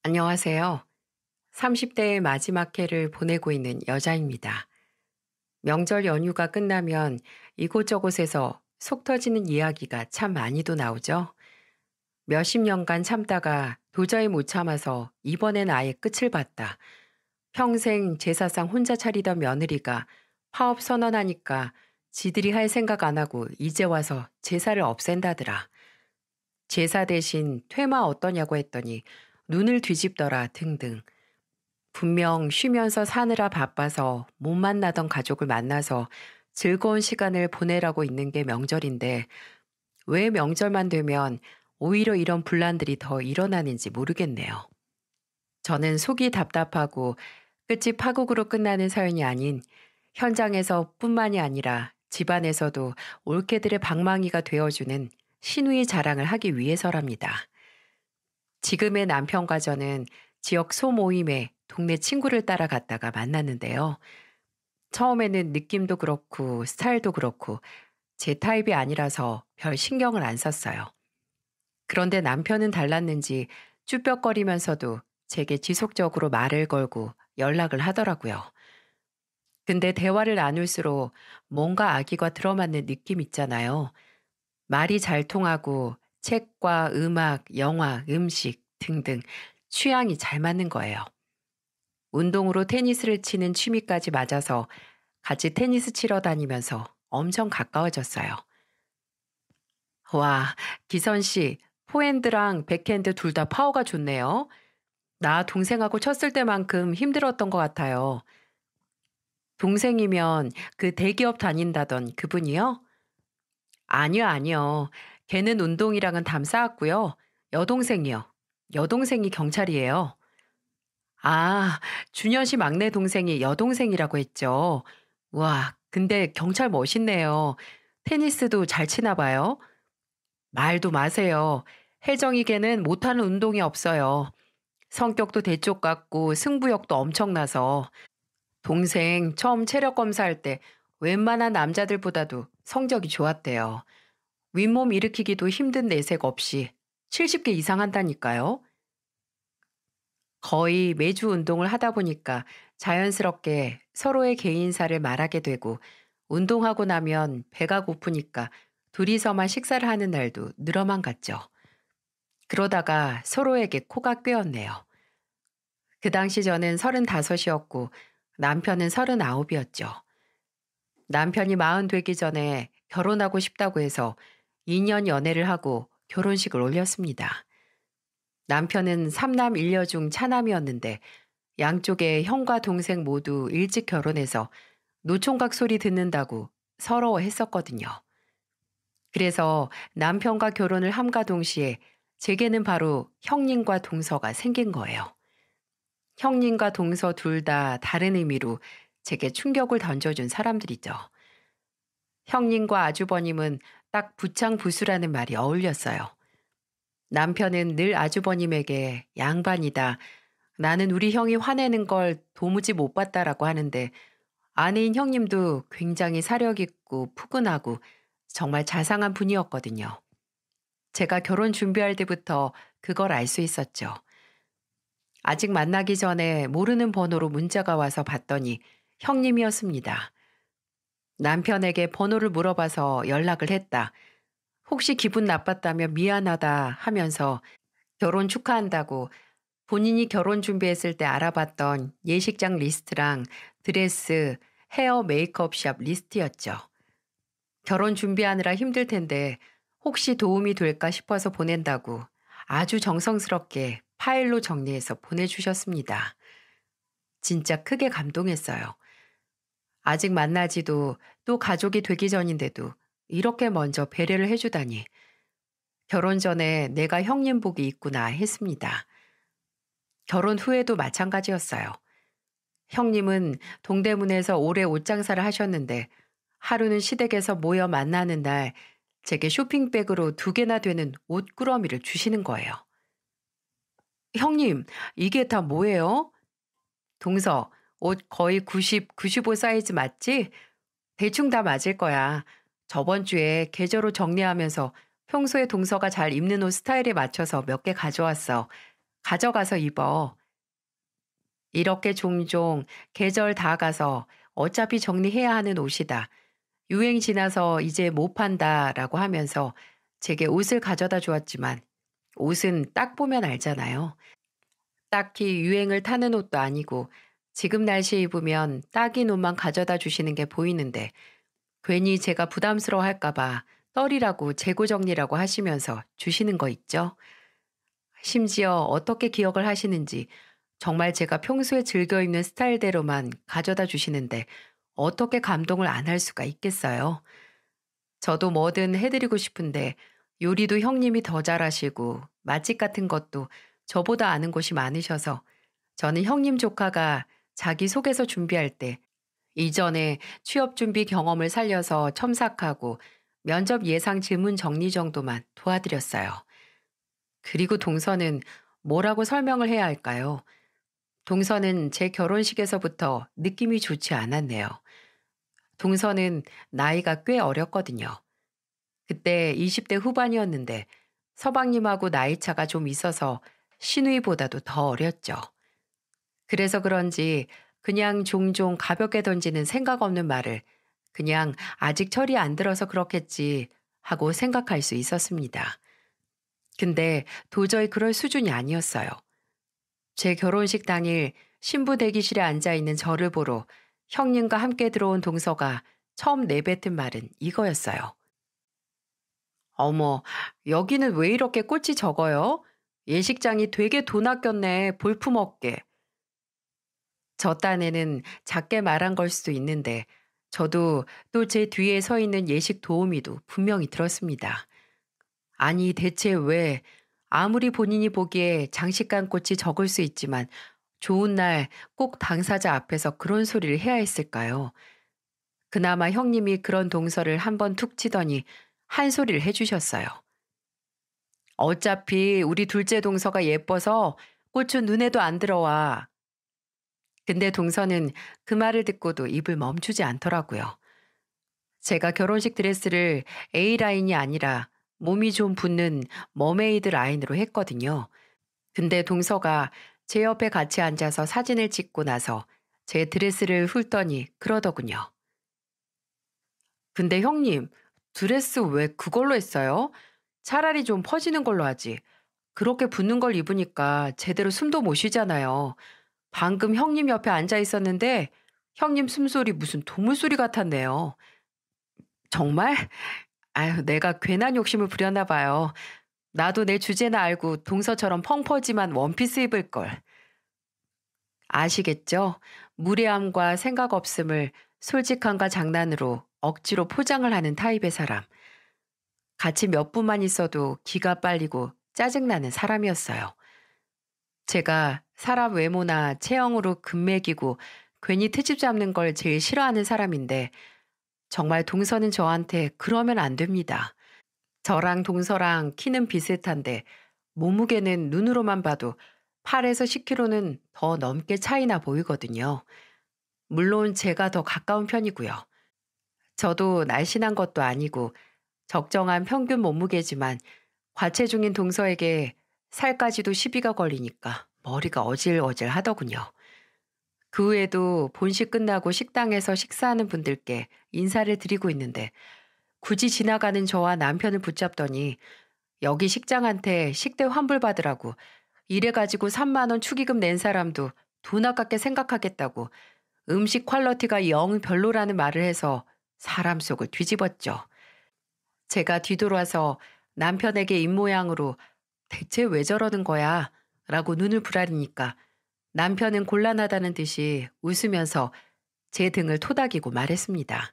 안녕하세요. 30대의 마지막 해를 보내고 있는 여자입니다. 명절 연휴가 끝나면 이곳저곳에서 속 터지는 이야기가 참 많이도 나오죠. 몇십 년간 참다가 도저히 못 참아서 이번엔 아예 끝을 봤다. 평생 제사상 혼자 차리던 며느리가 파업 선언하니까 지들이 할 생각 안 하고 이제 와서 제사를 없앤다더라. 제사 대신 퇴마 어떠냐고 했더니 눈을 뒤집더라 등등. 분명 쉬면서 사느라 바빠서 못 만나던 가족을 만나서 즐거운 시간을 보내라고 있는 게 명절인데 왜 명절만 되면 오히려 이런 분란들이 더 일어나는지 모르겠네요. 저는 속이 답답하고 끝이 파국으로 끝나는 사연이 아닌 현장에서 뿐만이 아니라 집안에서도 올케들의 방망이가 되어주는 신우의 자랑을 하기 위해서랍니다. 지금의 남편과 저는 지역 소모임에 동네 친구를 따라갔다가 만났는데요. 처음에는 느낌도 그렇고 스타일도 그렇고 제 타입이 아니라서 별 신경을 안 썼어요. 그런데 남편은 달랐는지 쭈뼛거리면서도 제게 지속적으로 말을 걸고 연락을 하더라고요. 근데 대화를 나눌수록 뭔가 아기가 들어맞는 느낌 있잖아요. 말이 잘 통하고 책과 음악, 영화, 음식 등등 취향이 잘 맞는 거예요. 운동으로 테니스를 치는 취미까지 맞아서 같이 테니스 치러 다니면서 엄청 가까워졌어요. 와, 기선 씨, 포핸드랑 백핸드 둘 다 파워가 좋네요. 나 동생하고 쳤을 때만큼 힘들었던 것 같아요. 동생이면 그 대기업 다닌다던 그분이요? 아니요, 아니요. 걔는 운동이랑은 담 쌓았고요. 여동생이요. 여동생이 경찰이에요. 아, 준현 씨 막내 동생이 여동생이라고 했죠. 와, 근데 경찰 멋있네요. 테니스도 잘 치나 봐요. 말도 마세요. 혜정이걔는 못하는 운동이 없어요. 성격도 대쪽 같고 승부욕도 엄청나서 동생 처음 체력 검사할 때 웬만한 남자들보다도 성적이 좋았대요. 윗몸 일으키기도 힘든 내색 없이 70개 이상 한다니까요. 거의 매주 운동을 하다 보니까 자연스럽게 서로의 개인사를 말하게 되고 운동하고 나면 배가 고프니까 둘이서만 식사를 하는 날도 늘어만 갔죠. 그러다가 서로에게 코가 꿰었네요. 그 당시 저는 35이었고 남편은 39이었죠. 남편이 40 되기 전에 결혼하고 싶다고 해서 2년 연애를 하고 결혼식을 올렸습니다. 남편은 3남 1녀 중 차남이었는데 양쪽에 형과 동생 모두 일찍 결혼해서 노총각 소리 듣는다고 서러워했었거든요. 그래서 남편과 결혼을 함과 동시에 제게는 바로 형님과 동서가 생긴 거예요. 형님과 동서 둘 다 다른 의미로 제게 충격을 던져준 사람들이죠. 형님과 아주버님은 딱 부창부수라는 말이 어울렸어요. 남편은 늘 아주버님에게 양반이다. 나는 우리 형이 화내는 걸 도무지 못 봤다라고 하는데 아내인 형님도 굉장히 사력 있고 푸근하고 정말 자상한 분이었거든요. 제가 결혼 준비할 때부터 그걸 알 수 있었죠. 아직 만나기 전에 모르는 번호로 문자가 와서 봤더니 형님이었습니다. 남편에게 번호를 물어봐서 연락을 했다. 혹시 기분 나빴다며 미안하다 하면서 결혼 축하한다고 본인이 결혼 준비했을 때 알아봤던 예식장 리스트랑 드레스, 헤어 메이크업 샵 리스트였죠. 결혼 준비하느라 힘들 텐데 혹시 도움이 될까 싶어서 보낸다고 아주 정성스럽게 파일로 정리해서 보내주셨습니다. 진짜 크게 감동했어요. 아직 만나지도 또 가족이 되기 전인데도 이렇게 먼저 배려를 해주다니. 결혼 전에 내가 형님 복이 있구나 했습니다. 결혼 후에도 마찬가지였어요. 형님은 동대문에서 오래 옷장사를 하셨는데 하루는 시댁에서 모여 만나는 날 제게 쇼핑백으로 2개나 되는 옷꾸러미를 주시는 거예요. 형님, 이게 다 뭐예요? 동서, 옷 거의 90, 95 사이즈 맞지? 대충 다 맞을 거야. 저번 주에 계절로 정리하면서 평소에 동서가 잘 입는 옷 스타일에 맞춰서 몇 개 가져왔어. 가져가서 입어. 이렇게 종종 계절 다 가서 어차피 정리해야 하는 옷이다. 유행 지나서 이제 못 판다라고 하면서 제게 옷을 가져다 주었지만 옷은 딱 보면 알잖아요. 딱히 유행을 타는 옷도 아니고 지금 날씨에 입으면 딱인 옷만 가져다 주시는 게 보이는데 괜히 제가 부담스러워 할까봐 떨이라고 재고 정리라고 하시면서 주시는 거 있죠. 심지어 어떻게 기억을 하시는지 정말 제가 평소에 즐겨 입는 스타일대로만 가져다 주시는데 어떻게 감동을 안 할 수가 있겠어요. 저도 뭐든 해드리고 싶은데 요리도 형님이 더 잘하시고 맛집 같은 것도 저보다 아는 곳이 많으셔서 저는 형님 조카가 자기 소개서 준비할 때 이전에 취업 준비 경험을 살려서 첨삭하고 면접 예상 질문 정리 정도만 도와드렸어요. 그리고 동서는 뭐라고 설명을 해야 할까요? 동서는 제 결혼식에서부터 느낌이 좋지 않았네요. 동서는 나이가 꽤 어렸거든요. 그때 20대 후반이었는데 서방님하고 나이 차가 좀 있어서 시누이보다도 더 어렸죠. 그래서 그런지 그냥 종종 가볍게 던지는 생각 없는 말을 그냥 아직 철이 안 들어서 그렇겠지 하고 생각할 수 있었습니다. 근데 도저히 그럴 수준이 아니었어요. 제 결혼식 당일 신부 대기실에 앉아 있는 저를 보러 형님과 함께 들어온 동서가 처음 내뱉은 말은 이거였어요. 어머, 여기는 왜 이렇게 꽃이 적어요? 예식장이 되게 돈 아꼈네, 볼품없게. 저 딴에는 작게 말한 걸 수도 있는데, 저도 또 제 뒤에 서 있는 예식 도우미도 분명히 들었습니다. 아니, 대체 왜, 아무리 본인이 보기에 장식감 꽃이 적을 수 있지만, 좋은 날 꼭 당사자 앞에서 그런 소리를 해야 했을까요? 그나마 형님이 그런 동서를 한번 툭 치더니 한 소리를 해주셨어요. 어차피 우리 둘째 동서가 예뻐서 꽃은 눈에도 안 들어와. 근데 동서는 그 말을 듣고도 입을 멈추지 않더라고요. 제가 결혼식 드레스를 A라인이 아니라 몸이 좀 붙는 머메이드 라인으로 했거든요. 근데 동서가 제 옆에 같이 앉아서 사진을 찍고 나서 제 드레스를 훑더니 그러더군요. 근데 형님, 드레스 왜 그걸로 했어요? 차라리 좀 퍼지는 걸로 하지. 그렇게 붙는 걸 입으니까 제대로 숨도 못 쉬잖아요. 방금 형님 옆에 앉아 있었는데 형님 숨소리 무슨 동물 소리 같았네요. 정말? 아유, 내가 괜한 욕심을 부렸나 봐요. 나도 내 주제나 알고 동서처럼 펑퍼짐한 원피스 입을 걸. 아시겠죠? 무례함과 생각 없음을 솔직함과 장난으로 억지로 포장을 하는 타입의 사람. 같이 몇 분만 있어도 기가 빨리고 짜증나는 사람이었어요. 제가 사람 외모나 체형으로 금맥이고 괜히 트집 잡는 걸 제일 싫어하는 사람인데 정말 동서는 저한테 그러면 안 됩니다. 저랑 동서랑 키는 비슷한데 몸무게는 눈으로만 봐도 8에서 10kg는 더 넘게 차이나 보이거든요. 물론 제가 더 가까운 편이고요. 저도 날씬한 것도 아니고 적정한 평균 몸무게지만 과체중인 동서에게 살까지도 시비가 걸리니까 머리가 어질어질 하더군요. 그 후에도 본식 끝나고 식당에서 식사하는 분들께 인사를 드리고 있는데 굳이 지나가는 저와 남편을 붙잡더니 여기 식장한테 식대 환불받으라고 이래가지고 3만 원 축의금 낸 사람도 돈 아깝게 생각하겠다고 음식 퀄러티가 영 별로라는 말을 해서 사람 속을 뒤집었죠. 제가 뒤돌아서 남편에게 입모양으로 대체 왜 저러는 거야? 라고 눈을 부라리니까 남편은 곤란하다는 듯이 웃으면서 제 등을 토닥이고 말했습니다.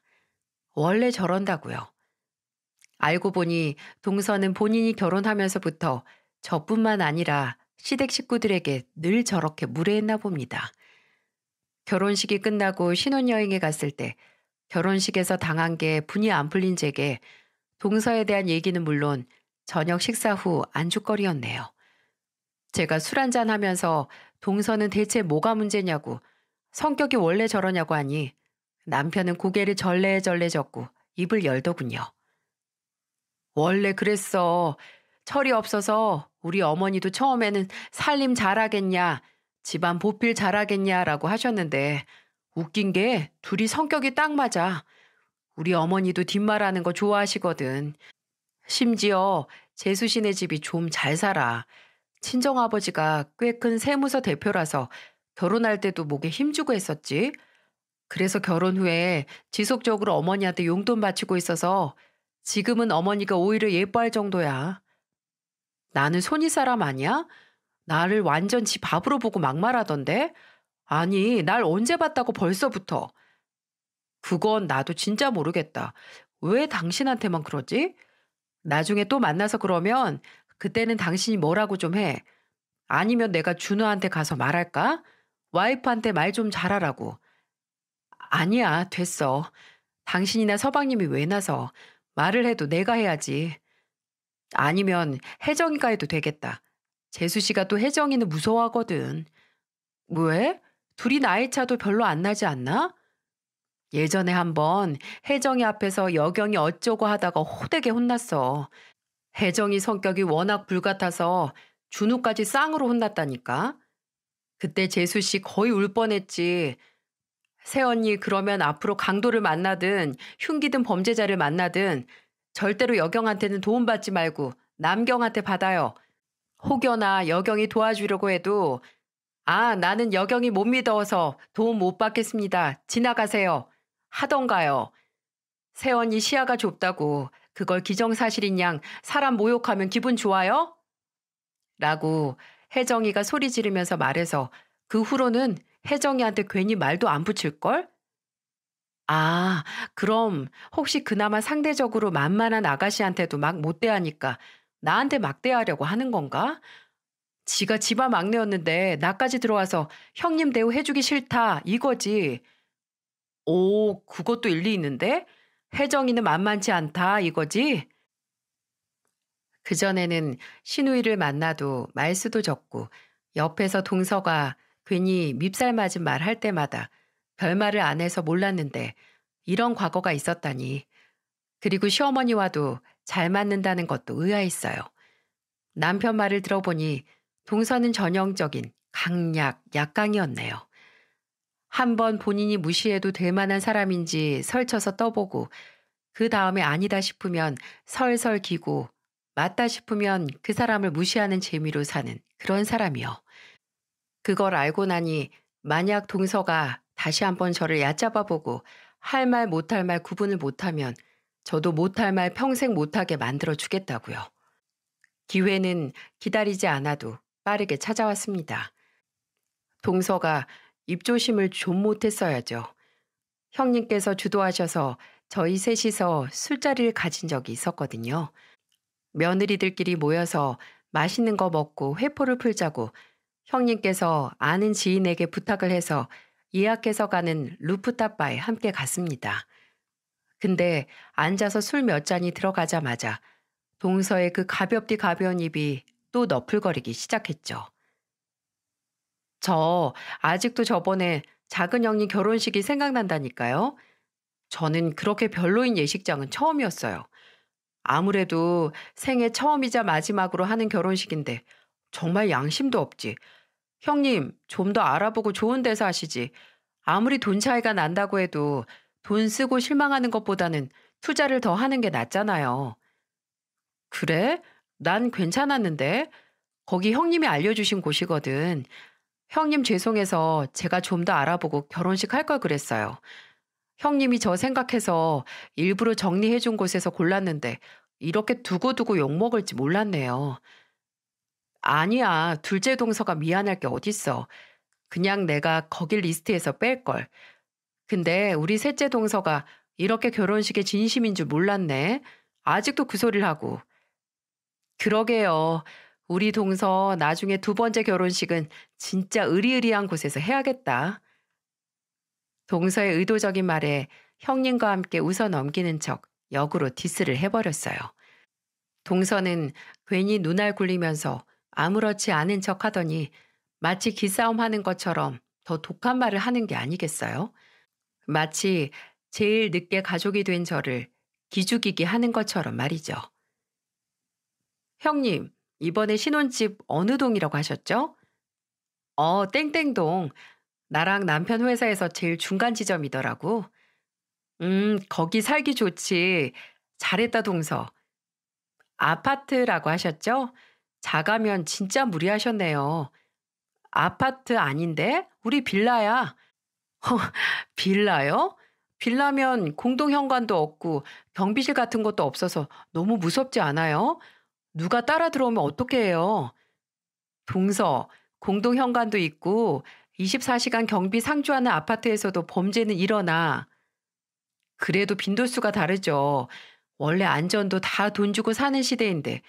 원래 저런다고요. 알고 보니 동서는 본인이 결혼하면서부터 저뿐만 아니라 시댁 식구들에게 늘 저렇게 무례했나 봅니다. 결혼식이 끝나고 신혼여행에 갔을 때 결혼식에서 당한 게 분이 안 풀린 제게 동서에 대한 얘기는 물론 저녁 식사 후 안주거리였네요. 제가 술 한잔 하면서 동서는 대체 뭐가 문제냐고 성격이 원래 저러냐고 하니 남편은 고개를 절레절레 젓고 입을 열더군요. 원래 그랬어. 철이 없어서 우리 어머니도 처음에는 살림 잘하겠냐, 집안 보필 잘하겠냐라고 하셨는데 웃긴 게 둘이 성격이 딱 맞아. 우리 어머니도 뒷말하는 거 좋아하시거든. 심지어 재수 씨네 집이 좀 잘 살아. 친정아버지가 꽤 큰 세무서 대표라서 결혼할 때도 목에 힘주고 했었지. 그래서 결혼 후에 지속적으로 어머니한테 용돈 바치고 있어서 지금은 어머니가 오히려 예뻐할 정도야. 나는 손이 사람 아니야? 나를 완전 지 밥으로 보고 막말하던데? 아니, 날 언제 봤다고 벌써부터. 그건 나도 진짜 모르겠다. 왜 당신한테만 그러지? 나중에 또 만나서 그러면 그때는 당신이 뭐라고 좀 해. 아니면 내가 준호한테 가서 말할까? 와이프한테 말 좀 잘하라고. 아니야, 됐어. 당신이나 서방님이 왜 나서 말을 해도 내가 해야지. 아니면 혜정이가 해도 되겠다. 재수 씨가 또 혜정이는 무서워하거든. 왜? 둘이 나이 차도 별로 안 나지 않나? 예전에 한번 혜정이 앞에서 여경이 어쩌고 하다가 호되게 혼났어. 혜정이 성격이 워낙 불같아서 준우까지 쌍으로 혼났다니까. 그때 재수 씨 거의 울 뻔했지. 새언니 그러면 앞으로 강도를 만나든 흉기든 범죄자를 만나든 절대로 여경한테는 도움받지 말고 남경한테 받아요. 혹여나 여경이 도와주려고 해도 아, 나는 여경이 못 믿어서 도움 못 받겠습니다. 지나가세요. 하던가요. 새언니 시야가 좁다고 그걸 기정사실인 양 사람 모욕하면 기분 좋아요? 라고 혜정이가 소리 지르면서 말해서 그 후로는 혜정이한테 괜히 말도 안 붙일걸? 아, 그럼 혹시 그나마 상대적으로 만만한 아가씨한테도 막 못대하니까 나한테 막대하려고 하는 건가? 지가 집안 막내였는데 나까지 들어와서 형님 대우 해주기 싫다 이거지. 오, 그것도 일리 있는데? 혜정이는 만만치 않다 이거지? 그전에는 신우이를 만나도 말수도 적고 옆에서 동서가 괜히 밉살 맞은 말 할 때마다 별말을 안 해서 몰랐는데 이런 과거가 있었다니. 그리고 시어머니와도 잘 맞는다는 것도 의아했어요. 남편 말을 들어보니 동서는 전형적인 강약, 약강이었네요. 한번 본인이 무시해도 될 만한 사람인지 설쳐서 떠보고 그 다음에 아니다 싶으면 설설 기고 맞다 싶으면 그 사람을 무시하는 재미로 사는 그런 사람이요. 그걸 알고 나니 만약 동서가 다시 한번 저를 얕잡아 보고 할 말 못할 말 구분을 못하면 저도 못할 말 평생 못하게 만들어 주겠다고요. 기회는 기다리지 않아도 빠르게 찾아왔습니다. 동서가 입조심을 좀 못했어야죠. 형님께서 주도하셔서 저희 셋이서 술자리를 가진 적이 있었거든요. 며느리들끼리 모여서 맛있는 거 먹고 회포를 풀자고 형님께서 아는 지인에게 부탁을 해서 예약해서 가는 루프탑바에 함께 갔습니다. 근데 앉아서 술 몇 잔이 들어가자마자 동서의 그 가볍디 가벼운 입이 또 너풀거리기 시작했죠. 저 아직도 저번에 작은 형님 결혼식이 생각난다니까요. 저는 그렇게 별로인 예식장은 처음이었어요. 아무래도 생애 처음이자 마지막으로 하는 결혼식인데 정말 양심도 없지. 형님, 좀 더 알아보고 좋은 데서 하시지. 아무리 돈 차이가 난다고 해도 돈 쓰고 실망하는 것보다는 투자를 더 하는 게 낫잖아요. 그래? 난 괜찮았는데. 거기 형님이 알려주신 곳이거든. 형님 죄송해서 제가 좀 더 알아보고 결혼식 할 걸 그랬어요. 형님이 저 생각해서 일부러 정리해 준 곳에서 골랐는데 이렇게 두고두고 욕먹을지 몰랐네요. 아니야, 둘째 동서가 미안할 게 어딨어. 그냥 내가 거길 리스트에서 뺄걸. 근데 우리 셋째 동서가 이렇게 결혼식에 진심인 줄 몰랐네. 아직도 그 소리를 하고. 그러게요. 우리 동서 나중에 두 번째 결혼식은 진짜 으리으리한 곳에서 해야겠다. 동서의 의도적인 말에 형님과 함께 웃어 넘기는 척 역으로 디스를 해버렸어요. 동서는 괜히 눈알 굴리면서 아무렇지 않은 척 하더니 마치 기싸움 하는 것처럼 더 독한 말을 하는 게 아니겠어요? 마치 제일 늦게 가족이 된 저를 기죽이게 하는 것처럼 말이죠. 형님, 이번에 신혼집 어느 동이라고 하셨죠? 땡땡동. 나랑 남편 회사에서 제일 중간 지점이더라고. 거기 살기 좋지. 잘했다, 동서. 아파트라고 하셨죠? 작가면 진짜 무리하셨네요. 아파트 아닌데? 우리 빌라야. 빌라요? 빌라면 공동 현관도 없고 경비실 같은 것도 없어서 너무 무섭지 않아요? 누가 따라 들어오면 어떻게 해요? 동서, 공동 현관도 있고 24시간 경비 상주하는 아파트에서도 범죄는 일어나. 그래도 빈도수가 다르죠. 원래 안전도 다 돈 주고 사는 시대인데.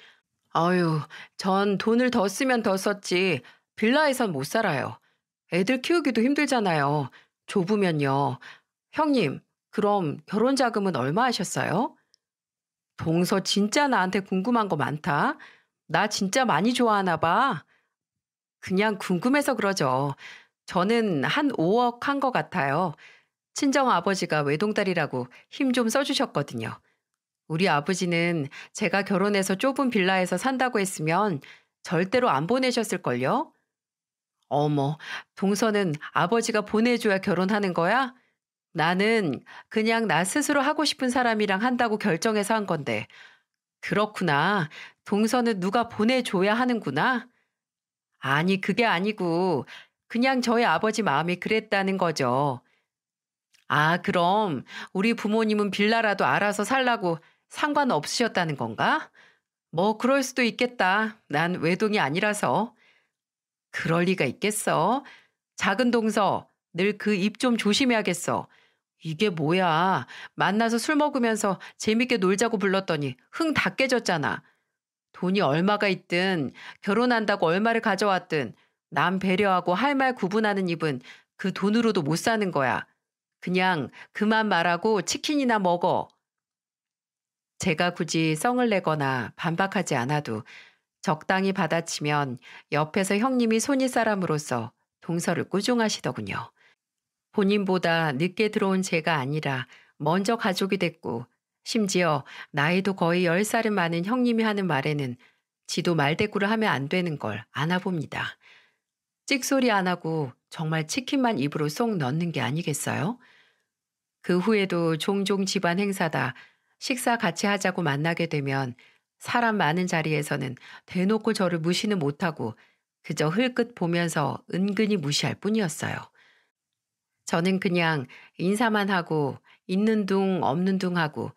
아유, 전 돈을 더 쓰면 더 썼지. 빌라에선 못 살아요. 애들 키우기도 힘들잖아요. 좁으면요. 형님, 그럼 결혼 자금은 얼마 하셨어요? 동서 진짜 나한테 궁금한 거 많다. 나 진짜 많이 좋아하나 봐. 그냥 궁금해서 그러죠. 저는 한 5억 한 것 같아요. 친정 아버지가 외동딸이라고 힘 좀 써주셨거든요. 우리 아버지는 제가 결혼해서 좁은 빌라에서 산다고 했으면 절대로 안 보내셨을걸요? 어머, 동서는 아버지가 보내줘야 결혼하는 거야? 나는 그냥 나 스스로 하고 싶은 사람이랑 한다고 결정해서 한 건데. 그렇구나. 동서는 누가 보내줘야 하는구나. 아니, 그게 아니고, 그냥 저희 아버지 마음이 그랬다는 거죠. 아, 그럼 우리 부모님은 빌라라도 알아서 살라고 상관없으셨다는 건가? 뭐, 그럴 수도 있겠다. 난 외동이 아니라서. 그럴 리가 있겠어. 작은 동서, 늘 그 입 좀 조심해야겠어. 이게 뭐야. 만나서 술 먹으면서 재밌게 놀자고 불렀더니 흥 다 깨졌잖아. 돈이 얼마가 있든 결혼한다고 얼마를 가져왔든 남 배려하고 할 말 구분하는 입은 그 돈으로도 못 사는 거야. 그냥 그만 말하고 치킨이나 먹어. 제가 굳이 성을 내거나 반박하지 않아도 적당히 받아치면 옆에서 형님이 손윗사람으로서 동서를 꾸중하시더군요. 본인보다 늦게 들어온 제가 아니라 먼저 가족이 됐고 심지어 나이도 거의 10살은 많은 형님이 하는 말에는 지도 말대꾸를 하면 안 되는 걸 아나 봅니다. 찍소리 안 하고 정말 치킨만 입으로 쏙 넣는 게 아니겠어요? 그 후에도 종종 집안 행사다 식사 같이 하자고 만나게 되면 사람 많은 자리에서는 대놓고 저를 무시는 못하고 그저 흘끗 보면서 은근히 무시할 뿐이었어요. 저는 그냥 인사만 하고 있는 둥 없는 둥 하고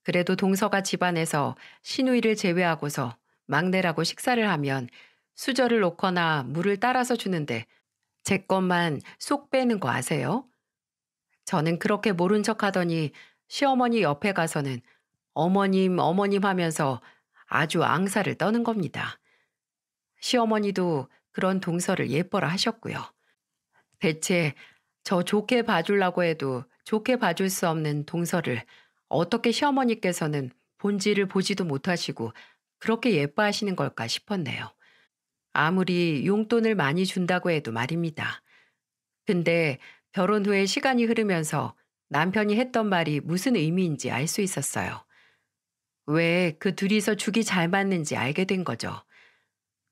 그래도 동서가 집안에서 시누이를 제외하고서 막내라고 식사를 하면 수저를 놓거나 물을 따라서 주는데 제 것만 쏙 빼는 거 아세요? 저는 그렇게 모른 척 하더니 시어머니 옆에 가서는 어머님, 어머님 하면서 아주 앙사를 떠는 겁니다. 시어머니도 그런 동서를 예뻐라 하셨고요. 대체 저 좋게 봐주려고 해도 좋게 봐줄 수 없는 동서를 어떻게 시어머니께서는 본질을 보지도 못하시고 그렇게 예뻐하시는 걸까 싶었네요. 아무리 용돈을 많이 준다고 해도 말입니다. 근데 결혼 후에 시간이 흐르면서 남편이 했던 말이 무슨 의미인지 알 수 있었어요. 왜 그 둘이서 죽이 잘 맞는지 알게 된 거죠.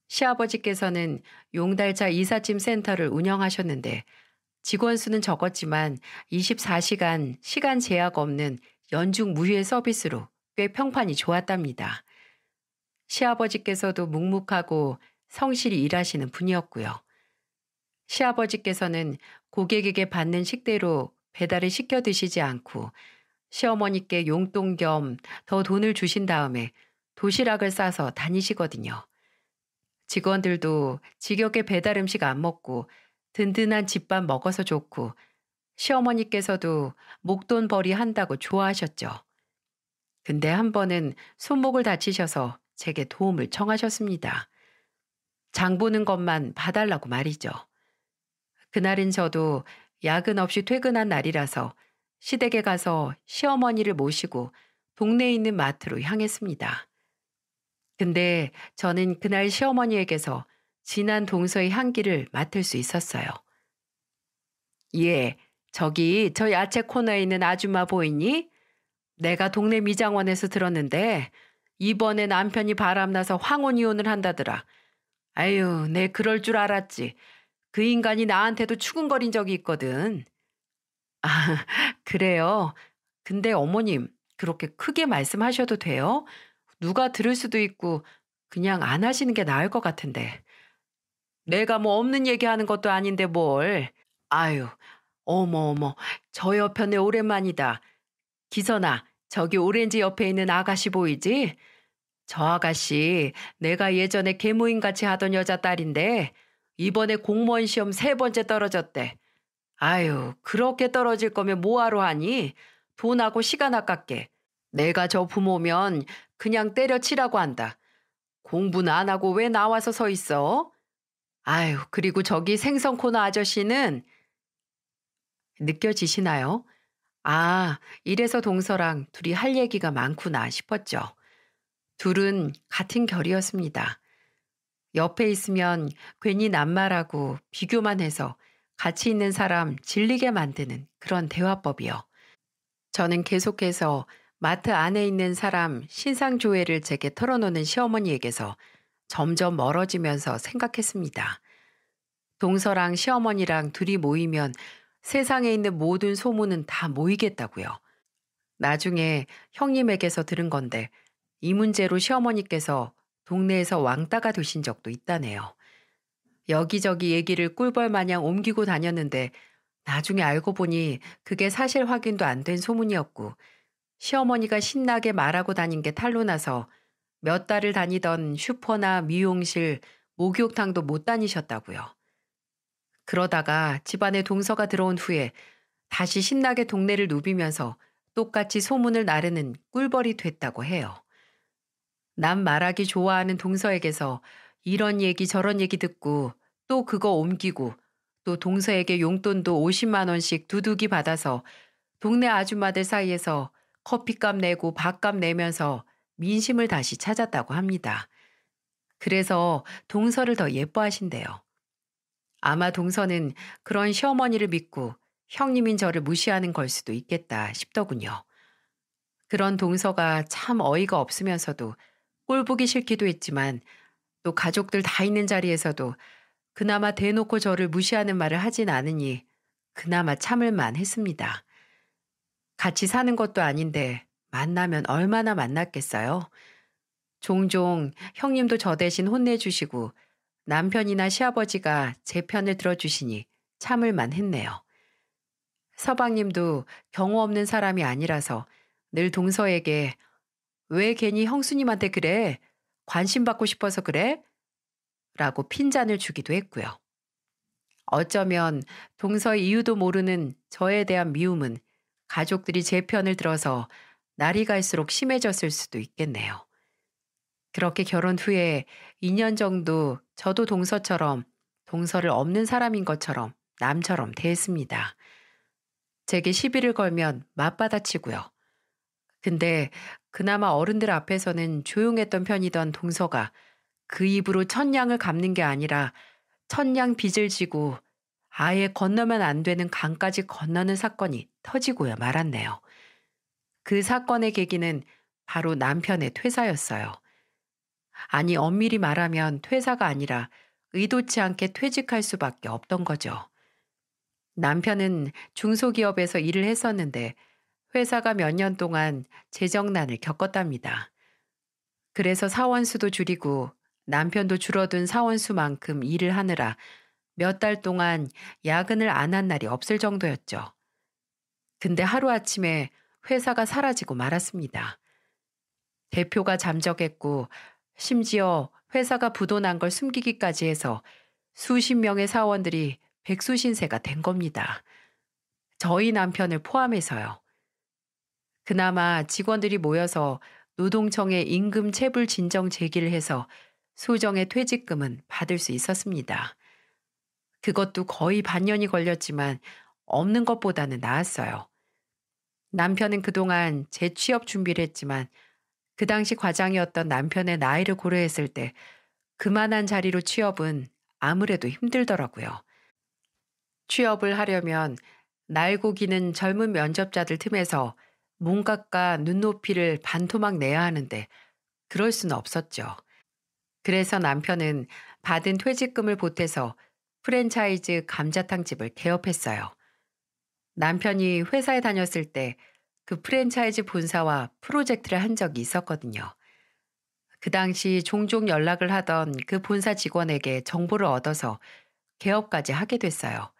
시아버지께서는 용달차 이삿짐 센터를 운영하셨는데 직원 수는 적었지만 24시간 시간 제약 없는 연중 무휴의 서비스로 꽤 평판이 좋았답니다. 시아버지께서도 묵묵하고 성실히 일하시는 분이었고요. 시아버지께서는 고객에게 받는 식대로 배달을 시켜 드시지 않고 시어머니께 용돈 겸 더 돈을 주신 다음에 도시락을 싸서 다니시거든요. 직원들도 지겹게 배달 음식 안 먹고 든든한 집밥 먹어서 좋고 시어머니께서도 목돈벌이 한다고 좋아하셨죠. 근데 한 번은 손목을 다치셔서 제게 도움을 청하셨습니다. 장 보는 것만 봐달라고 말이죠. 그날은 저도 야근 없이 퇴근한 날이라서 시댁에 가서 시어머니를 모시고 동네에 있는 마트로 향했습니다. 근데 저는 그날 시어머니에게서 진한 동서의 향기를 맡을 수 있었어요. 예, 저기 저 야채 코너에 있는 아줌마 보이니? 내가 동네 미장원에서 들었는데 이번에 남편이 바람나서 황혼 이혼을 한다더라. 아유, 내 그럴 줄 알았지. 그 인간이 나한테도 추궁거린 적이 있거든. 아, 그래요? 근데 어머님, 그렇게 크게 말씀하셔도 돼요? 누가 들을 수도 있고, 그냥 안 하시는 게 나을 것 같은데. 내가 뭐 없는 얘기하는 것도 아닌데 뭘. 아유, 어머, 어머, 저 옆편에 오랜만이다. 기선아, 저기 오렌지 옆에 있는 아가씨 보이지? 저 아가씨, 내가 예전에 계모임 같이 하던 여자 딸인데, 이번에 공무원 시험 세 번째 떨어졌대. 아유, 그렇게 떨어질 거면 뭐하러 하니? 돈하고 시간 아깝게. 내가 저 부모면 그냥 때려치라고 한다. 공부는 안 하고 왜 나와서 서 있어? 아유, 그리고 저기 생선 코너 아저씨는 느껴지시나요? 아, 이래서 동서랑 둘이 할 얘기가 많구나 싶었죠. 둘은 같은 결이었습니다. 옆에 있으면 괜히 낱말하고 비교만 해서 같이 있는 사람 질리게 만드는 그런 대화법이요. 저는 계속해서 마트 안에 있는 사람 신상 조회를 제게 털어놓는 시어머니에게서 점점 멀어지면서 생각했습니다. 동서랑 시어머니랑 둘이 모이면 세상에 있는 모든 소문은 다 모이겠다고요. 나중에 형님에게서 들은 건데 이 문제로 시어머니께서 동네에서 왕따가 되신 적도 있다네요. 여기저기 얘기를 꿀벌 마냥 옮기고 다녔는데 나중에 알고 보니 그게 사실 확인도 안 된 소문이었고 시어머니가 신나게 말하고 다닌 게 탄로 나서 몇 달을 다니던 슈퍼나 미용실, 목욕탕도 못 다니셨다고요. 그러다가 집안에 동서가 들어온 후에 다시 신나게 동네를 누비면서 똑같이 소문을 나르는 꿀벌이 됐다고 해요. 남 말하기 좋아하는 동서에게서 이런 얘기 저런 얘기 듣고 또 그거 옮기고 또 동서에게 용돈도 50만 원씩 두둑이 받아서 동네 아줌마들 사이에서 커피값 내고 밥값 내면서 민심을 다시 찾았다고 합니다. 그래서 동서를 더 예뻐하신대요. 아마 동서는 그런 시어머니를 믿고 형님인 저를 무시하는 걸 수도 있겠다 싶더군요. 그런 동서가 참 어이가 없으면서도 꼴보기 싫기도 했지만 또 가족들 다 있는 자리에서도 그나마 대놓고 저를 무시하는 말을 하진 않으니 그나마 참을만 했습니다. 같이 사는 것도 아닌데 만나면 얼마나 만났겠어요? 종종 형님도 저 대신 혼내주시고 남편이나 시아버지가 제 편을 들어주시니 참을만 했네요. 서방님도 경우 없는 사람이 아니라서 늘 동서에게 왜 괜히 형수님한테 그래? 관심 받고 싶어서 그래? 라고 핀잔을 주기도 했고요. 어쩌면 동서의 이유도 모르는 저에 대한 미움은 가족들이 제 편을 들어서 날이 갈수록 심해졌을 수도 있겠네요. 그렇게 결혼 후에 2년 정도 저도 동서처럼 동서를 없는 사람인 것처럼 남처럼 대했습니다. 제게 시비를 걸면 맞받아치고요. 근데 그나마 어른들 앞에서는 조용했던 편이던 동서가 그 입으로 천냥을 갚는 게 아니라 천냥 빚을 지고 아예 건너면 안 되는 강까지 건너는 사건이 터지고야 말았네요. 그 사건의 계기는 바로 남편의 퇴사였어요. 아니 엄밀히 말하면 퇴사가 아니라 의도치 않게 퇴직할 수밖에 없던 거죠. 남편은 중소기업에서 일을 했었는데 회사가 몇 년 동안 재정난을 겪었답니다. 그래서 사원수도 줄이고 남편도 줄어든 사원수만큼 일을 하느라 몇 달 동안 야근을 안 한 날이 없을 정도였죠. 근데 하루아침에 회사가 사라지고 말았습니다. 대표가 잠적했고 심지어 회사가 부도난 걸 숨기기까지 해서 수십 명의 사원들이 백수신세가 된 겁니다. 저희 남편을 포함해서요. 그나마 직원들이 모여서 노동청에 임금 체불 진정 제기를 해서 소정의 퇴직금은 받을 수 있었습니다. 그것도 거의 반년이 걸렸지만 없는 것보다는 나았어요. 남편은 그동안 재취업 준비를 했지만 그 당시 과장이었던 남편의 나이를 고려했을 때 그만한 자리로 취업은 아무래도 힘들더라고요. 취업을 하려면 날고 기는 젊은 면접자들 틈에서 몸값과 눈높이를 반토막 내야 하는데 그럴 수는 없었죠. 그래서 남편은 받은 퇴직금을 보태서 프랜차이즈 감자탕 집을 개업했어요. 남편이 회사에 다녔을 때 그 프랜차이즈 본사와 프로젝트를 한 적이 있었거든요. 그 당시 종종 연락을 하던 그 본사 직원에게 정보를 얻어서 개업까지 하게 됐어요.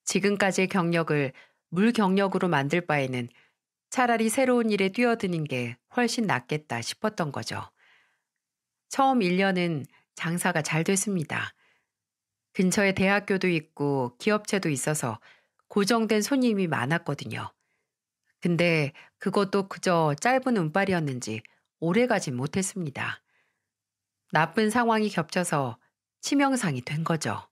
지금까지의 경력을 물 경력으로 만들 바에는 차라리 새로운 일에 뛰어드는 게 훨씬 낫겠다 싶었던 거죠. 처음 1년은 장사가 잘 됐습니다. 근처에 대학교도 있고 기업체도 있어서 고정된 손님이 많았거든요. 근데 그것도 그저 짧은 운빨이었는지 오래 가진 못했습니다. 나쁜 상황이 겹쳐서 치명상이 된 거죠.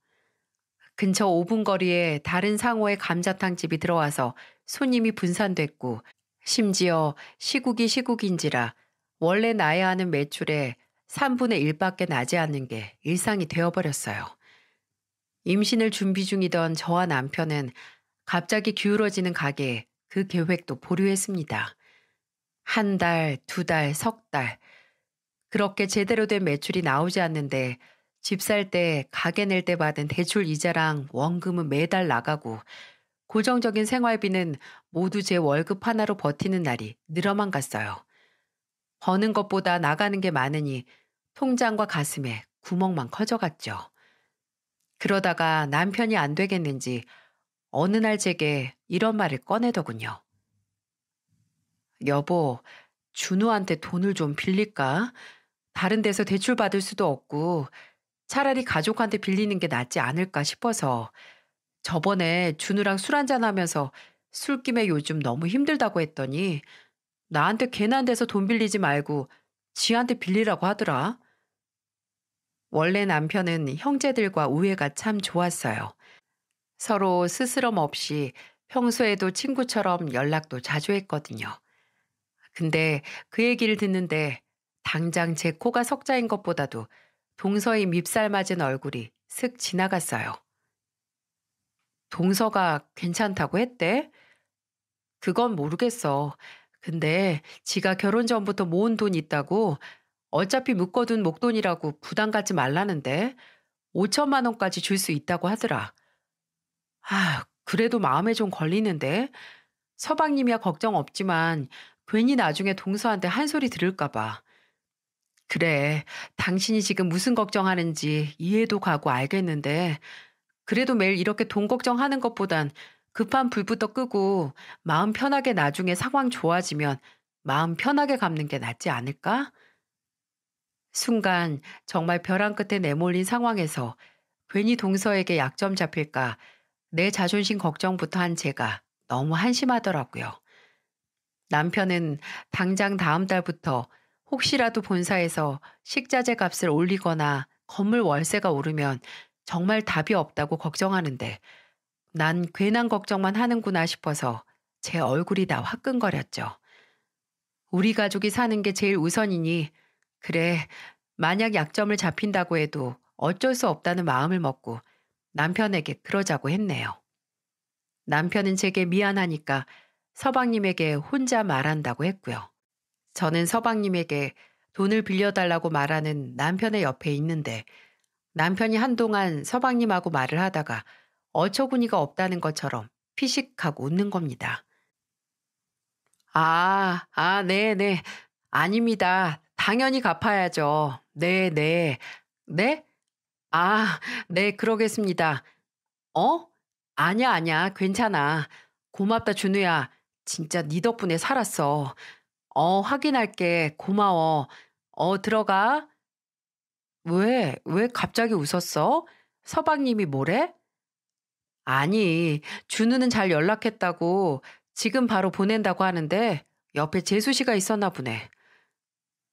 근처 5분 거리에 다른 상호의 감자탕 집이 들어와서 손님이 분산됐고, 심지어 시국이 시국인지라 원래 나야 하는 매출의 3분의 1밖에 나지 않는 게 일상이 되어버렸어요. 임신을 준비 중이던 저와 남편은 갑자기 기울어지는 가게에 그 계획도 보류했습니다. 한 달, 두 달, 석 달. 그렇게 제대로 된 매출이 나오지 않는데 집 살 때, 가게 낼 때 받은 대출 이자랑 원금은 매달 나가고 고정적인 생활비는 모두 제 월급 하나로 버티는 날이 늘어만 갔어요. 버는 것보다 나가는 게 많으니 통장과 가슴에 구멍만 커져갔죠. 그러다가 남편이 안 되겠는지 어느 날 제게 이런 말을 꺼내더군요. 여보, 준우한테 돈을 좀 빌릴까? 다른 데서 대출 받을 수도 없고 차라리 가족한테 빌리는 게 낫지 않을까 싶어서 저번에 준우랑 술 한잔 하면서 술김에 요즘 너무 힘들다고 했더니 나한테 괜한 데서 돈 빌리지 말고 지한테 빌리라고 하더라. 원래 남편은 형제들과 우애가 참 좋았어요. 서로 스스럼 없이 평소에도 친구처럼 연락도 자주 했거든요. 근데 그 얘기를 듣는데 당장 제 코가 석자인 것보다도 동서의 밉살 맞은 얼굴이 슥 지나갔어요. 동서가 괜찮다고 했대? 그건 모르겠어. 근데 지가 결혼 전부터 모은 돈 있다고 어차피 묶어둔 목돈이라고 부담 갖지 말라는데 5천만 원까지 줄 수 있다고 하더라. 아, 그래도 마음에 좀 걸리는데 서방님이야 걱정 없지만 괜히 나중에 동서한테 한 소리 들을까 봐. 그래, 당신이 지금 무슨 걱정하는지 이해도 가고 알겠는데 그래도 매일 이렇게 돈 걱정하는 것보단 급한 불부터 끄고 마음 편하게 나중에 상황 좋아지면 마음 편하게 갚는 게 낫지 않을까? 순간 정말 벼랑 끝에 내몰린 상황에서 괜히 동서에게 약점 잡힐까 내 자존심 걱정부터 한 제가 너무 한심하더라고요. 남편은 당장 다음 달부터 혹시라도 본사에서 식자재 값을 올리거나 건물 월세가 오르면 정말 답이 없다고 걱정하는데 난 괜한 걱정만 하는구나 싶어서 제 얼굴이 다 화끈거렸죠. 우리 가족이 사는 게 제일 우선이니 그래 만약 약점을 잡힌다고 해도 어쩔 수 없다는 마음을 먹고 남편에게 그러자고 했네요. 남편은 제게 미안하니까 서방님에게 혼자 말한다고 했고요. 저는 서방님에게 돈을 빌려달라고 말하는 남편의 옆에 있는데 남편이 한동안 서방님하고 말을 하다가 어처구니가 없다는 것처럼 피식하고 웃는 겁니다. 네네. 아닙니다. 당연히 갚아야죠. 네, 네. 네? 아, 네, 그러겠습니다. 어? 아니야, 아니야. 괜찮아. 고맙다, 준우야. 진짜 네 덕분에 살았어. 확인할게. 고마워. 들어가. 왜 갑자기 웃었어? 서방님이 뭐래? 아니, 준우는 잘 연락했다고 지금 바로 보낸다고 하는데 옆에 재수 씨가 있었나 보네.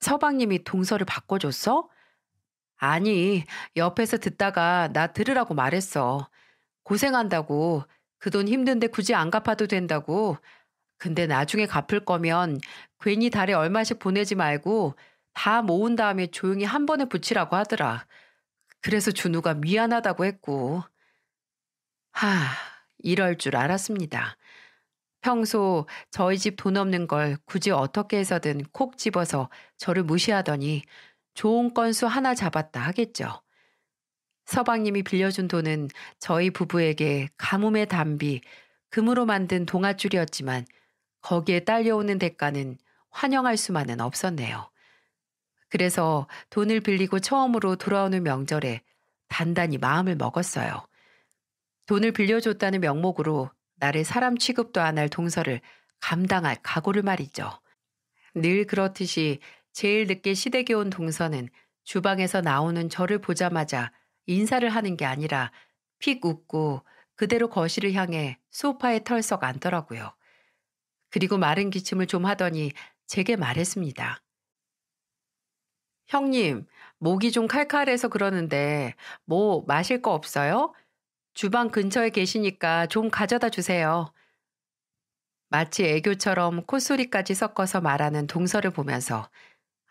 서방님이 동서를 바꿔줬어? 아니, 옆에서 듣다가 나 들으라고 말했어. 고생한다고. 그 돈 힘든데 굳이 안 갚아도 된다고. 근데 나중에 갚을 거면 괜히 달에 얼마씩 보내지 말고 다 모은 다음에 조용히 한 번에 붙이라고 하더라. 그래서 준우가 미안하다고 했고. 하, 이럴 줄 알았습니다. 평소 저희 집 돈 없는 걸 굳이 어떻게 해서든 콕 집어서 저를 무시하더니 좋은 건수 하나 잡았다 하겠죠. 서방님이 빌려준 돈은 저희 부부에게 가뭄의 단비, 금으로 만든 동아줄이었지만 거기에 딸려오는 대가는 환영할 수만은 없었네요. 그래서 돈을 빌리고 처음으로 돌아오는 명절에 단단히 마음을 먹었어요. 돈을 빌려줬다는 명목으로 나를 사람 취급도 안 할 동서를 감당할 각오를 말이죠. 늘 그렇듯이 제일 늦게 시댁에 온 동서는 주방에서 나오는 저를 보자마자 인사를 하는 게 아니라 픽 웃고 그대로 거실을 향해 소파에 털썩 앉더라고요. 그리고 마른 기침을 좀 하더니 제게 말했습니다. 형님, 목이 좀 칼칼해서 그러는데 뭐 마실 거 없어요? 주방 근처에 계시니까 좀 가져다 주세요. 마치 애교처럼 콧소리까지 섞어서 말하는 동서를 보면서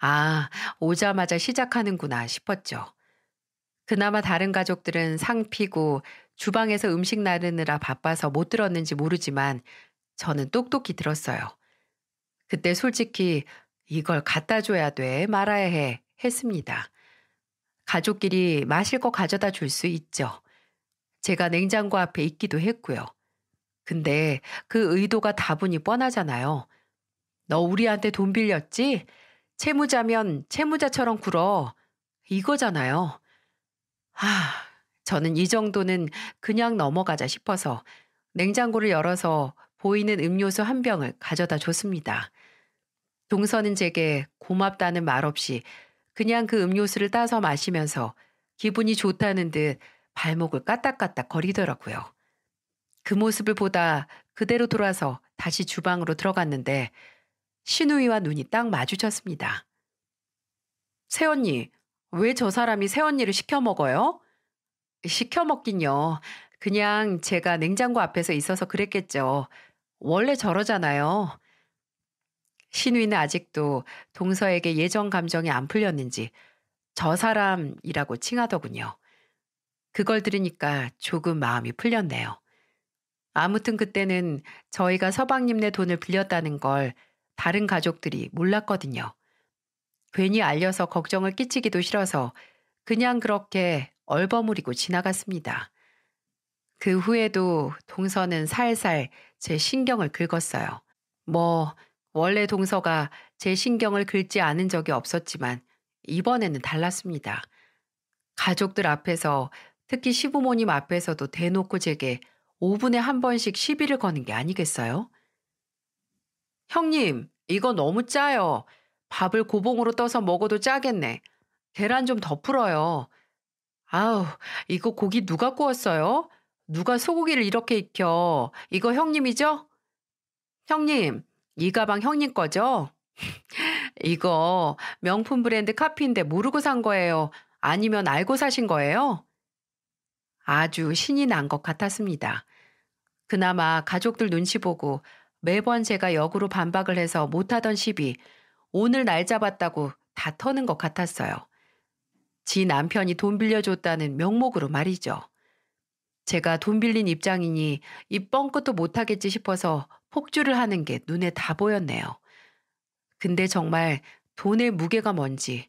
아, 오자마자 시작하는구나 싶었죠. 그나마 다른 가족들은 상 피고 주방에서 음식 나르느라 바빠서 못 들었는지 모르지만 저는 똑똑히 들었어요. 그때 솔직히 이걸 갖다 줘야 돼, 말아야 해, 했습니다. 가족끼리 마실 거 가져다 줄 수 있죠. 제가 냉장고 앞에 있기도 했고요. 근데 그 의도가 다분히 뻔하잖아요. 너 우리한테 돈 빌렸지? 채무자면 채무자처럼 굴어. 이거잖아요. 하, 저는 이 정도는 그냥 넘어가자 싶어서 냉장고를 열어서 보이는 음료수 한 병을 가져다 줬습니다. 동서는 제게 고맙다는 말 없이 그냥 그 음료수를 따서 마시면서 기분이 좋다는 듯 발목을 까딱까딱 거리더라고요. 그 모습을 보다 그대로 돌아서 다시 주방으로 들어갔는데 신우이와 눈이 딱 마주쳤습니다. 새언니, 왜 저 사람이 새언니를 시켜 먹어요? 시켜 먹긴요. 그냥 제가 냉장고 앞에서 있어서 그랬겠죠. 원래 저러잖아요. 신우이는 아직도 동서에게 예전 감정이 안 풀렸는지 저 사람이라고 칭하더군요. 그걸 들으니까 조금 마음이 풀렸네요. 아무튼 그때는 저희가 서방님네 돈을 빌렸다는 걸 다른 가족들이 몰랐거든요. 괜히 알려서 걱정을 끼치기도 싫어서 그냥 그렇게 얼버무리고 지나갔습니다. 그 후에도 동서는 살살 제 신경을 긁었어요. 뭐, 원래 동서가 제 신경을 긁지 않은 적이 없었지만 이번에는 달랐습니다. 가족들 앞에서 특히 시부모님 앞에서도 대놓고 제게 5분에 한 번씩 시비를 거는 게 아니겠어요? 형님, 이거 너무 짜요. 밥을 고봉으로 떠서 먹어도 짜겠네. 계란 좀 더 풀어요. 아우, 이거 고기 누가 구웠어요? 누가 소고기를 이렇게 익혀? 이거 형님이죠? 형님, 이 가방 형님 거죠? 이거 명품 브랜드 카피인데 모르고 산 거예요? 아니면 알고 사신 거예요? 아주 신이 난 것 같았습니다. 그나마 가족들 눈치 보고 매번 제가 역으로 반박을 해서 못하던 시비, 오늘 날 잡았다고 다 터는 것 같았어요. 지 남편이 돈 빌려줬다는 명목으로 말이죠. 제가 돈 빌린 입장이니 이 뻥끗도 못하겠지 싶어서 폭주를 하는 게 눈에 다 보였네요. 근데 정말 돈의 무게가 뭔지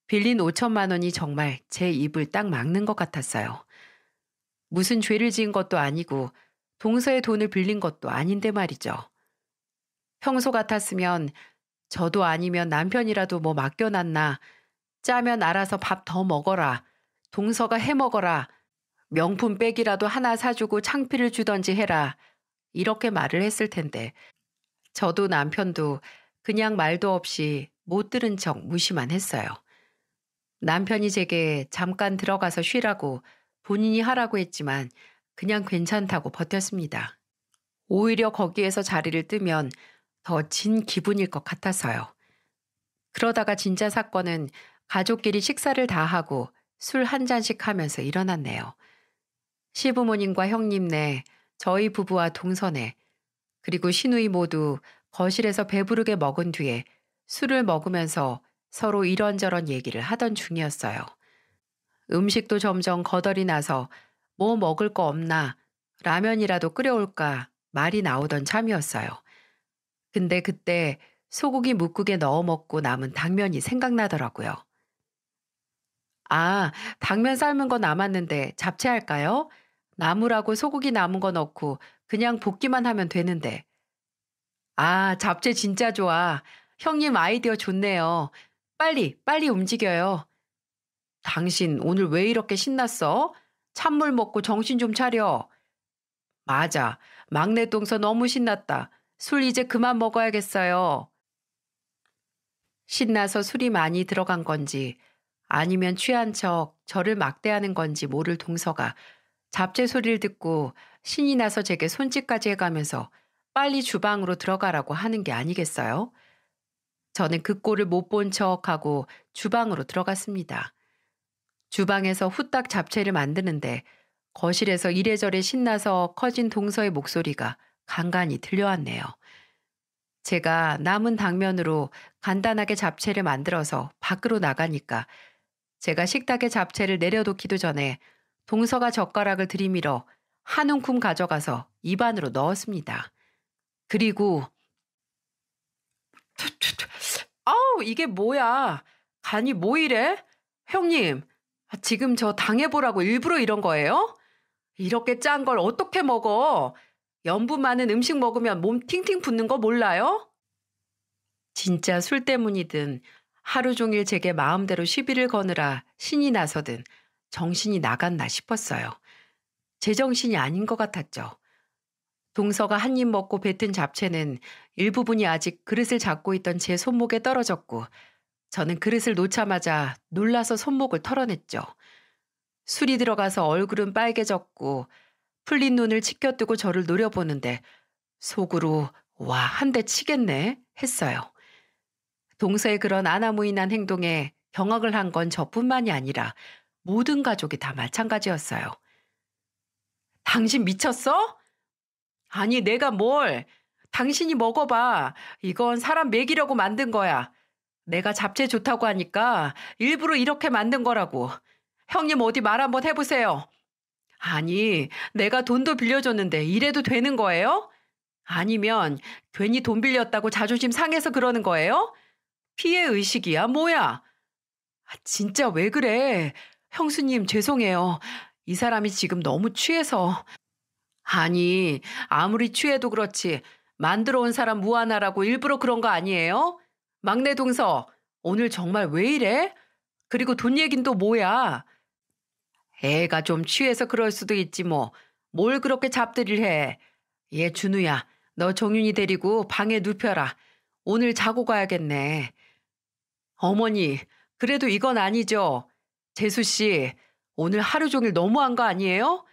빌린 5천만 원이 정말 제 입을 딱 막는 것 같았어요. 무슨 죄를 지은 것도 아니고 동서의 돈을 빌린 것도 아닌데 말이죠. 평소 같았으면 저도 아니면 남편이라도 뭐 맡겨놨나, 짜면 알아서 밥 더 먹어라, 동서가 해 먹어라, 명품 백이라도 하나 사주고 창피를 주던지 해라, 이렇게 말을 했을 텐데 저도 남편도 그냥 말도 없이 못 들은 척 무시만 했어요. 남편이 제게 잠깐 들어가서 쉬라고 본인이 하라고 했지만 그냥 괜찮다고 버텼습니다. 오히려 거기에서 자리를 뜨면 더 진 기분일 것 같아서요. 그러다가 진짜 사건은 가족끼리 식사를 다 하고 술 한 잔씩 하면서 일어났네요. 시부모님과 형님네, 저희 부부와 동서네, 그리고 시누이 모두 거실에서 배부르게 먹은 뒤에 술을 먹으면서 서로 이런저런 얘기를 하던 중이었어요. 음식도 점점 거덜이 나서 뭐 먹을 거 없나, 라면이라도 끓여올까 말이 나오던 참이었어요. 근데 그때 소고기 뭇국에 넣어 먹고 남은 당면이 생각나더라고요. 아, 당면 삶은 거 남았는데 잡채할까요? 나물하고 소고기 남은 거 넣고 그냥 볶기만 하면 되는데. 아, 잡채 진짜 좋아. 형님 아이디어 좋네요. 빨리, 빨리 움직여요. 당신 오늘 왜 이렇게 신났어? 찬물 먹고 정신 좀 차려. 맞아. 막내 동서 너무 신났다. 술 이제 그만 먹어야겠어요. 신나서 술이 많이 들어간 건지 아니면 취한 척 저를 막대하는 건지 모를 동서가 잡채 소리를 듣고 신이 나서 제게 손짓까지 해가면서 빨리 주방으로 들어가라고 하는 게 아니겠어요? 저는 그 꼴을 못 본 척하고 주방으로 들어갔습니다. 주방에서 후딱 잡채를 만드는데 거실에서 이래저래 신나서 커진 동서의 목소리가 간간히 들려왔네요. 제가 남은 당면으로 간단하게 잡채를 만들어서 밖으로 나가니까 제가 식탁에 잡채를 내려놓기도 전에 동서가 젓가락을 들이밀어 한 움큼 가져가서 입안으로 넣었습니다. 그리고 아우 이게 뭐야? 간이 뭐 이래? 형님, 지금 저 당해보라고 일부러 이런 거예요? 이렇게 짠 걸 어떻게 먹어? 염분 많은 음식 먹으면 몸 팅팅 붓는 거 몰라요? 진짜 술 때문이든 하루 종일 제게 마음대로 시비를 거느라 신이 나서든 정신이 나갔나 싶었어요. 제정신이 아닌 것 같았죠. 동서가 한 입 먹고 뱉은 잡채는 일부분이 아직 그릇을 잡고 있던 제 손목에 떨어졌고 저는 그릇을 놓자마자 놀라서 손목을 털어냈죠. 술이 들어가서 얼굴은 빨개졌고 풀린 눈을 치켜뜨고 저를 노려보는데 속으로 와, 한 대 치겠네 했어요. 동서의 그런 아나무인한 행동에 경악을 한 건 저뿐만이 아니라 모든 가족이 다 마찬가지였어요. 당신 미쳤어? 아니, 내가 뭘? 당신이 먹어봐. 이건 사람 먹이려고 만든 거야. 내가 잡채 좋다고 하니까 일부러 이렇게 만든 거라고. 형님 어디 말 한번 해보세요. 아니, 내가 돈도 빌려줬는데 이래도 되는 거예요? 아니면 괜히 돈 빌렸다고 자존심 상해서 그러는 거예요? 피해 의식이야, 뭐야? 진짜 왜 그래? 형수님, 죄송해요. 이 사람이 지금 너무 취해서. 아니, 아무리 취해도 그렇지. 만들어 온 사람 무하나라고 일부러 그런 거 아니에요? 막내 동서, 오늘 정말 왜 이래? 그리고 돈 얘긴 또 뭐야? 애가 좀 취해서 그럴 수도 있지 뭐. 뭘 그렇게 잡들이를 해. 얘 준우야, 너 정윤이 데리고 방에 눕혀라. 오늘 자고 가야겠네. 어머니, 그래도 이건 아니죠. 재수 씨, 오늘 하루 종일 너무한 거 아니에요?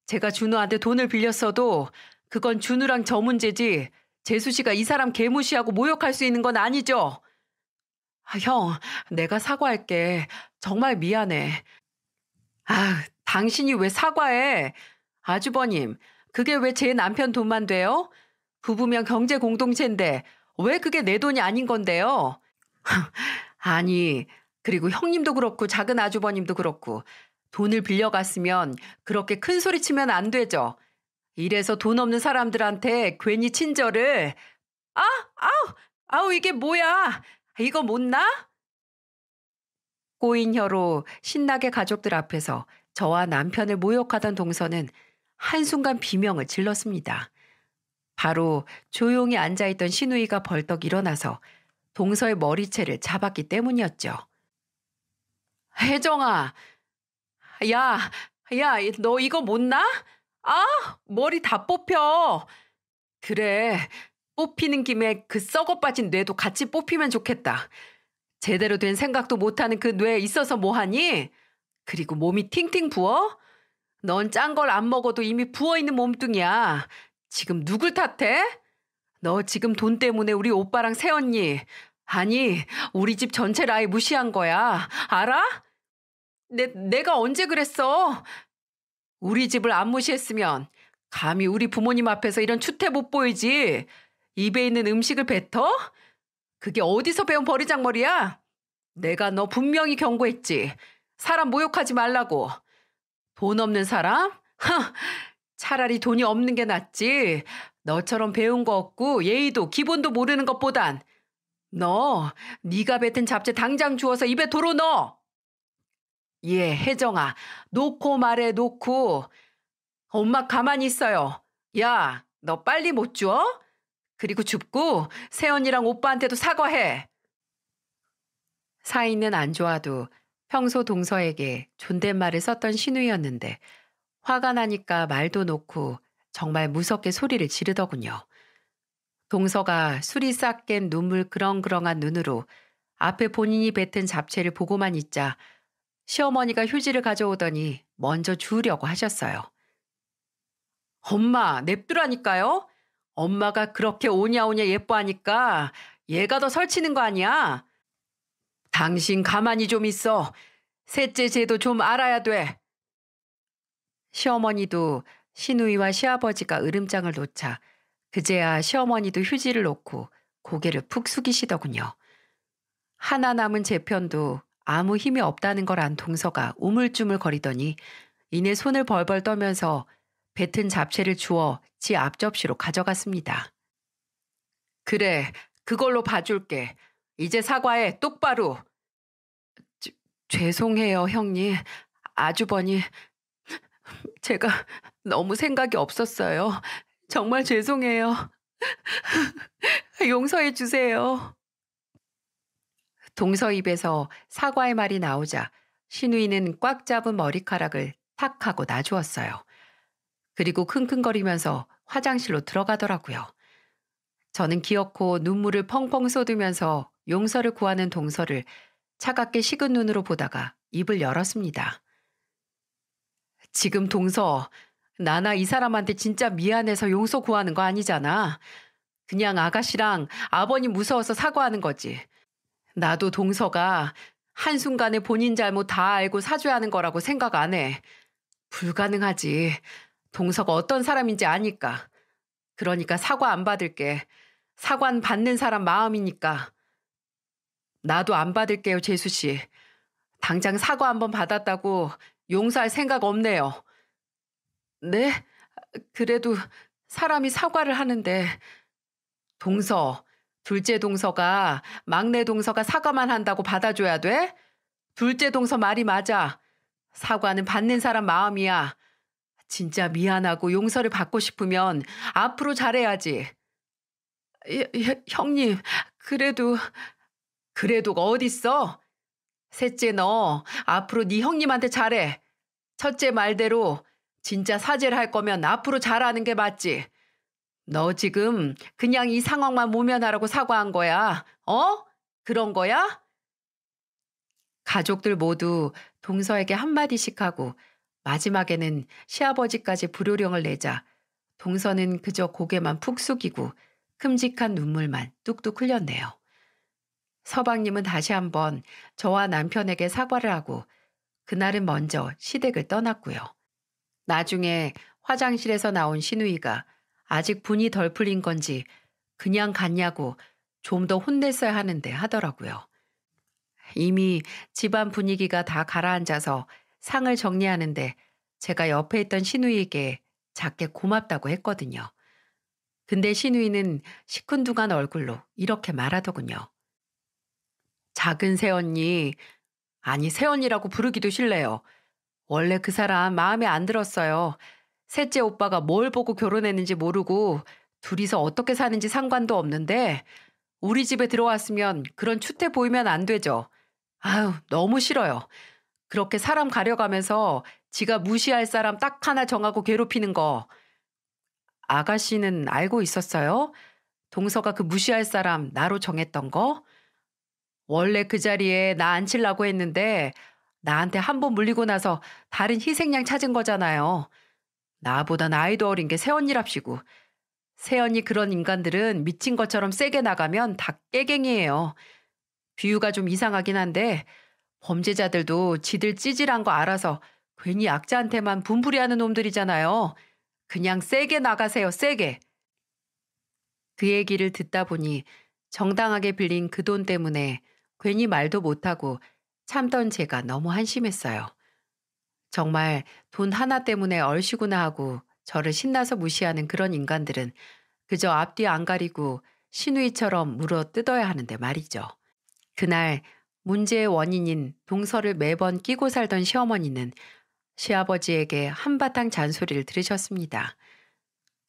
제가 준우한테 돈을 빌렸어도 그건 준우랑 저 문제지. 재수 씨가 이 사람 개무시하고 모욕할 수 있는 건 아니죠. 아, 형, 내가 사과할게. 정말 미안해. 아, 당신이 왜 사과해? 아주버님, 그게 왜 제 남편 돈만 돼요? 부부면 경제 공동체인데 왜 그게 내 돈이 아닌 건데요? 아니, 그리고 형님도 그렇고 작은 아주버님도 그렇고 돈을 빌려갔으면 그렇게 큰 소리 치면 안 되죠. 이래서 돈 없는 사람들한테 괜히 친절을. 아, 아우, 아우 이게 뭐야? 이거 못나? 꼬인 혀로 신나게 가족들 앞에서 저와 남편을 모욕하던 동서는 한순간 비명을 질렀습니다. 바로 조용히 앉아있던 시누이가 벌떡 일어나서 동서의 머리채를 잡았기 때문이었죠. 혜정아, 야, 야, 너 이거 못나? 아, 머리 다 뽑혀. 그래, 뽑히는 김에 그 썩어 빠진 뇌도 같이 뽑히면 좋겠다. 제대로 된 생각도 못하는 그 뇌에 있어서 뭐하니? 그리고 몸이 팅팅 부어? 넌 짠 걸 안 먹어도 이미 부어있는 몸뚱이야. 지금 누굴 탓해? 너 지금 돈 때문에 우리 오빠랑 새언니, 아니 우리 집 전체를 아예 무시한 거야. 알아? 내가 언제 그랬어? 우리 집을 안 무시했으면 감히 우리 부모님 앞에서 이런 추태 못 보이지. 입에 있는 음식을 뱉어? 그게 어디서 배운 버리장머리야? 내가 너 분명히 경고했지. 사람 모욕하지 말라고. 돈 없는 사람? 차라리 돈이 없는 게 낫지. 너처럼 배운 거 없고 예의도 기본도 모르는 것보단 너 네가 뱉은 잡채 당장 주워서 입에 도로 넣어. 예, 혜정아. 놓고 말해 놓고. 엄마 가만히 있어요. 야, 너 빨리 못 줘? 그리고 줍고 세연이랑 오빠한테도 사과해. 사이는 안 좋아도 평소 동서에게 존댓말을 썼던 신우였는데 화가 나니까 말도 놓고 정말 무섭게 소리를 지르더군요. 동서가 술이 싹 깬 눈물 그렁그렁한 눈으로 앞에 본인이 뱉은 잡채를 보고만 있자 시어머니가 휴지를 가져오더니 먼저 주우려고 하셨어요. 엄마, 냅두라니까요? 엄마가 그렇게 오냐오냐 예뻐하니까 얘가 더 설치는 거 아니야? 당신 가만히 좀 있어. 셋째 제도 좀 알아야 돼. 시어머니도 시누이와 시아버지가 으름장을 놓자 그제야 시어머니도 휴지를 놓고 고개를 푹 숙이시더군요. 하나 남은 제 편도 아무 힘이 없다는 걸 안 동서가 우물쭈물 거리더니 이내 손을 벌벌 떠면서 뱉은 잡채를 주워 지 앞접시로 가져갔습니다. 그래, 그걸로 봐줄게. 이제 사과해, 똑바로. 죄- 죄송해요, 형님. 아주버니, 제가 너무 생각이 없었어요. 정말 죄송해요. 용서해 주세요. 동서 입에서 사과의 말이 나오자 신우이는 꽉 잡은 머리카락을 탁 하고 놔주었어요. 그리고 킁킁거리면서 화장실로 들어가더라고요. 저는 기어코 눈물을 펑펑 쏟으면서 용서를 구하는 동서를 차갑게 식은 눈으로 보다가 입을 열었습니다. 지금 동서, 나나 이 사람한테 진짜 미안해서 용서 구하는 거 아니잖아. 그냥 아가씨랑 아버님 무서워서 사과하는 거지. 나도 동서가 한순간에 본인 잘못 다 알고 사죄하는 거라고 생각 안 해. 불가능하지. 동서가 어떤 사람인지 아니까. 그러니까 사과 안 받을게. 사과는 받는 사람 마음이니까. 나도 안 받을게요, 재수 씨. 당장 사과 한번 받았다고 용서할 생각 없네요. 네? 그래도 사람이 사과를 하는데 동서, 둘째 동서가 막내 동서가 사과만 한다고 받아줘야 돼? 둘째 동서 말이 맞아. 사과는 받는 사람 마음이야. 진짜 미안하고 용서를 받고 싶으면 앞으로 잘해야지. 형님, 그래도 그래도가 어딨어? 셋째 너 앞으로 네 형님한테 잘해. 첫째 말대로 진짜 사죄를 할 거면 앞으로 잘하는 게 맞지. 너 지금 그냥 이 상황만 모면하라고 사과한 거야. 어? 그런 거야? 가족들 모두 동서에게 한마디씩 하고 마지막에는 시아버지까지 불효령을 내자 동서는 그저 고개만 푹 숙이고 큼직한 눈물만 뚝뚝 흘렸네요. 서방님은 다시 한번 저와 남편에게 사과를 하고 그날은 먼저 시댁을 떠났고요. 나중에 화장실에서 나온 신우이가 아직 분이 덜 풀린 건지 그냥 갔냐고 좀 더 혼냈어야 하는데 하더라고요. 이미 집안 분위기가 다 가라앉아서 상을 정리하는데 제가 옆에 있던 신우이에게 작게 고맙다고 했거든요. 근데 신우이는 시큰둥한 얼굴로 이렇게 말하더군요. 작은 새언니, 아니 새언니라고 부르기도 싫네요. 원래 그 사람 마음에 안 들었어요. 셋째 오빠가 뭘 보고 결혼했는지 모르고 둘이서 어떻게 사는지 상관도 없는데 우리 집에 들어왔으면 그런 추태 보이면 안 되죠. 아유, 너무 싫어요. 그렇게 사람 가려가면서 지가 무시할 사람 딱 하나 정하고 괴롭히는 거. 아가씨는 알고 있었어요? 동서가 그 무시할 사람 나로 정했던 거? 원래 그 자리에 나 앉히려고 했는데 나한테 한 번 물리고 나서 다른 희생양 찾은 거잖아요. 나보다 나이도 어린 게 새언니랍시고. 새언니 그런 인간들은 미친 것처럼 세게 나가면 다 깨갱이에요. 비유가 좀 이상하긴 한데 범죄자들도 지들 찌질한 거 알아서 괜히 약자한테만 분풀이하는 놈들이잖아요. 그냥 세게 나가세요, 세게. 그 얘기를 듣다 보니 정당하게 빌린 그 돈 때문에 괜히 말도 못하고 참던 제가 너무 한심했어요. 정말 돈 하나 때문에 얼씨구나 하고 저를 신나서 무시하는 그런 인간들은 그저 앞뒤 안 가리고 시누이처럼 물어 뜯어야 하는데 말이죠. 그날 문제의 원인인 동서를 매번 끼고 살던 시어머니는 시아버지에게 한바탕 잔소리를 들으셨습니다.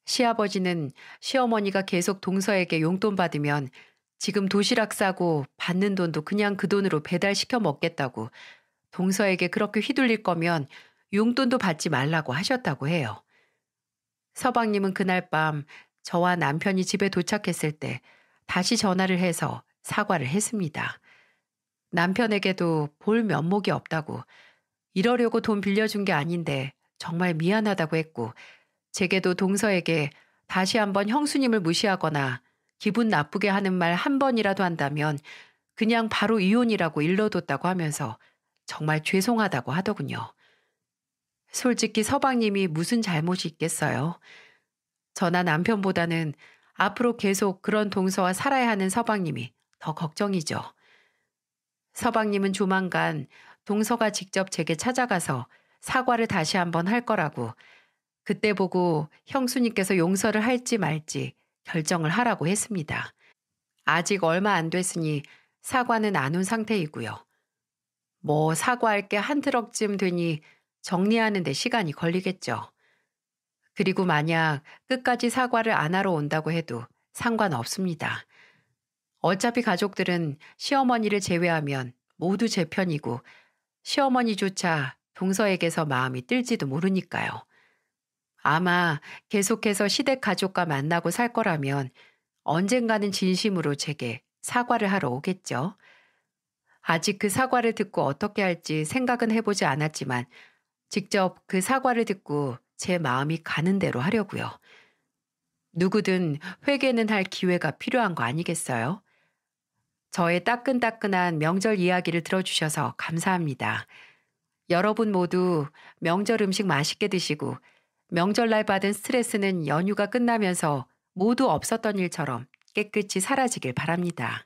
시아버지는 시어머니가 계속 동서에게 용돈 받으면 지금 도시락 싸고 받는 돈도 그냥 그 돈으로 배달시켜 먹겠다고, 동서에게 그렇게 휘둘릴 거면 용돈도 받지 말라고 하셨다고 해요. 서방님은 그날 밤 저와 남편이 집에 도착했을 때 다시 전화를 해서 사과를 했습니다. 남편에게도 볼 면목이 없다고, 이러려고 돈 빌려준 게 아닌데 정말 미안하다고 했고, 제게도 동서에게 다시 한번 형수님을 무시하거나 기분 나쁘게 하는 말 한 번이라도 한다면 그냥 바로 이혼이라고 일러뒀다고 하면서 정말 죄송하다고 하더군요. 솔직히 서방님이 무슨 잘못이 있겠어요? 저나 남편보다는 앞으로 계속 그런 동서와 살아야 하는 서방님이 더 걱정이죠. 서방님은 조만간 동서가 직접 제게 찾아가서 사과를 다시 한번 할 거라고, 그때 보고 형수님께서 용서를 할지 말지 결정을 하라고 했습니다. 아직 얼마 안 됐으니 사과는 안 온 상태이고요. 뭐 사과할 게 한 트럭쯤 되니 정리하는 데 시간이 걸리겠죠. 그리고 만약 끝까지 사과를 안 하러 온다고 해도 상관없습니다. 어차피 가족들은 시어머니를 제외하면 모두 제 편이고, 시어머니조차 동서에게서 마음이 뜰지도 모르니까요. 아마 계속해서 시댁 가족과 만나고 살 거라면 언젠가는 진심으로 제게 사과를 하러 오겠죠. 아직 그 사과를 듣고 어떻게 할지 생각은 해보지 않았지만 직접 그 사과를 듣고 제 마음이 가는 대로 하려고요. 누구든 회개는 할 기회가 필요한 거 아니겠어요? 저의 따끈따끈한 명절 이야기를 들어주셔서 감사합니다. 여러분 모두 명절 음식 맛있게 드시고, 명절날 받은 스트레스는 연휴가 끝나면서 모두 없었던 일처럼 깨끗이 사라지길 바랍니다.